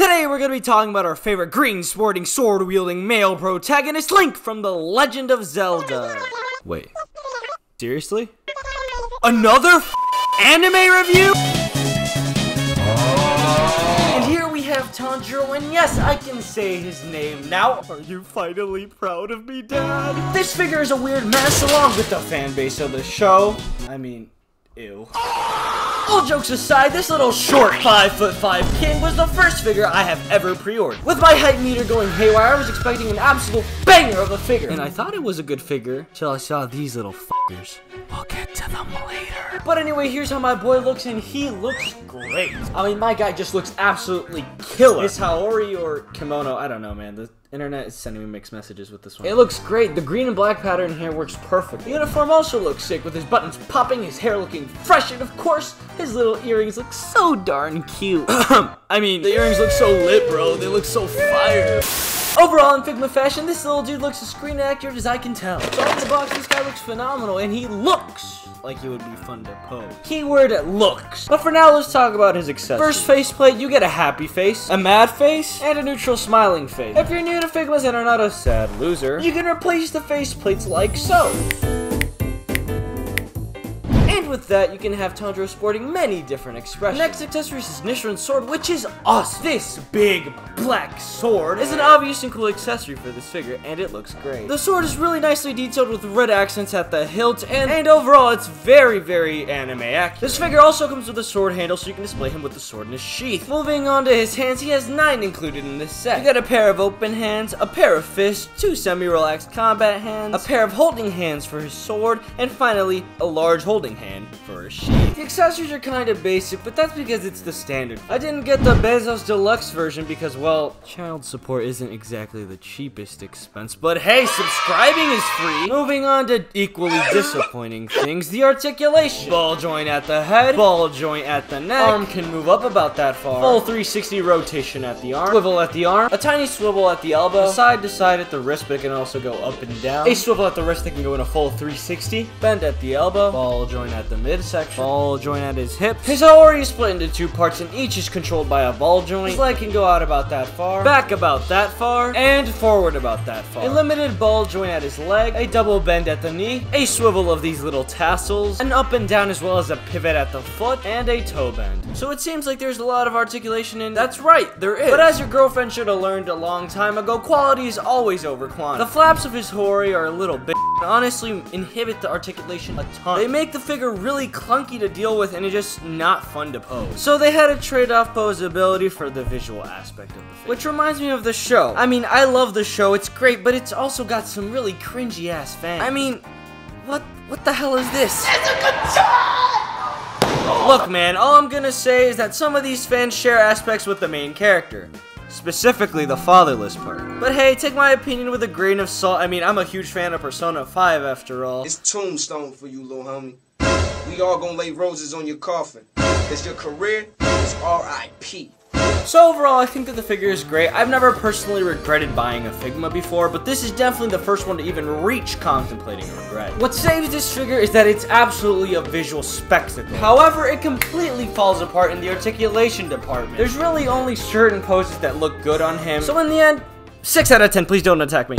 Today we're going to be talking about our favorite green sporting sword wielding male protagonist, Link from The Legend of Zelda. Wait, seriously? Another anime review? And here we have Tanjiro, and yes, I can say his name now. Are you finally proud of me, Dad? This figure is a weird mess along with the fan base of the show. I mean, ew. All jokes aside, this little short 5'5" kid was the first figure I have ever pre-ordered. With my height meter going haywire, I was expecting an absolute banger of a figure. And I thought it was a good figure, till I saw these little fuckers. We'll get to them later. But anyway, here's how my boy looks, and he looks great. I mean, my guy just looks absolutely killer. His Haori or kimono, I don't know, man. The internet is sending me mixed messages with this one. It looks great. The green and black pattern here works perfect. The uniform also looks sick, with his buttons popping, his hair looking fresh, and of course, his little earrings look so darn cute. I mean, the earrings look so lit, bro. They look so fire. Overall, in Figma fashion, this little dude looks as screen accurate as I can tell. So out of the box, this guy looks phenomenal, and he looks like he would be fun to pose. Keyword looks. But for now, let's talk about his accessories. First faceplate, you get a happy face, a mad face, and a neutral smiling face. If you're new to Figmas and are not a sad loser, you can replace the faceplates like so. And with that, you can have Tanjiro sporting many different expressions. The next accessory is his Nichiren sword, which is awesome. This big black sword is an obvious and cool accessory for this figure, and it looks great. The sword is really nicely detailed with red accents at the hilt, and overall, it's very, very anime accurate. This figure also comes with a sword handle, so you can display him with the sword in his sheath. Moving on to his hands, he has 9 included in this set. You get a pair of open hands, a pair of fists, 2 semi-relaxed combat hands, a pair of holding hands for his sword, and finally, a large holding hand for a sheath. The accessories are kind of basic, but that's because it's the standard. I didn't get the Bezos Deluxe version because, well, child support isn't exactly the cheapest expense, but hey, subscribing is free. Moving on to equally disappointing things, the articulation. Ball joint at the head, ball joint at the neck, arm can move up about that far, full 360 rotation at the arm, swivel at the arm, a tiny swivel at the elbow, side to side at the wrist, but it can also go up and down, a swivel at the wrist that can go in a full 360, bend at the elbow, ball joint at the midsection, ball joint at his hip. His Haori is split into 2 parts, and each is controlled by a ball joint. His leg can go out about that far, back about that far, and forward about that far. A limited ball joint at his leg, a double bend at the knee, a swivel of these little tassels, an up and down as well as a pivot at the foot, and a toe bend. So it seems like there's a lot of articulation in. That's right, there is. But as your girlfriend should have learned a long time ago, quality is always over quantity. The flaps of his Haori are a little bit and honestly inhibit the articulation a ton. They make the figure really clunky to deal with, and it's just not fun to pose. So they had to trade off posability for the visual aspect of the figure. Which reminds me of the show. I mean, I love the show, it's great, but it's also got some really cringy ass fans. I mean, what the hell is this? Look, man, all I'm gonna say is that some of these fans share aspects with the main character. Specifically the fatherless part. But hey, take my opinion with a grain of salt. I mean, I'm a huge fan of Persona 5 after all. It's tombstone for you, little homie. We all gonna lay roses on your coffin. Cause your career is R.I.P. So overall, I think that the figure is great. I've never personally regretted buying a Figma before, but this is definitely the first one to even reach contemplating regret. What saves this figure is that it's absolutely a visual spectacle. However, it completely falls apart in the articulation department. There's really only certain poses that look good on him. So in the end, 6 out of 10, please don't attack me.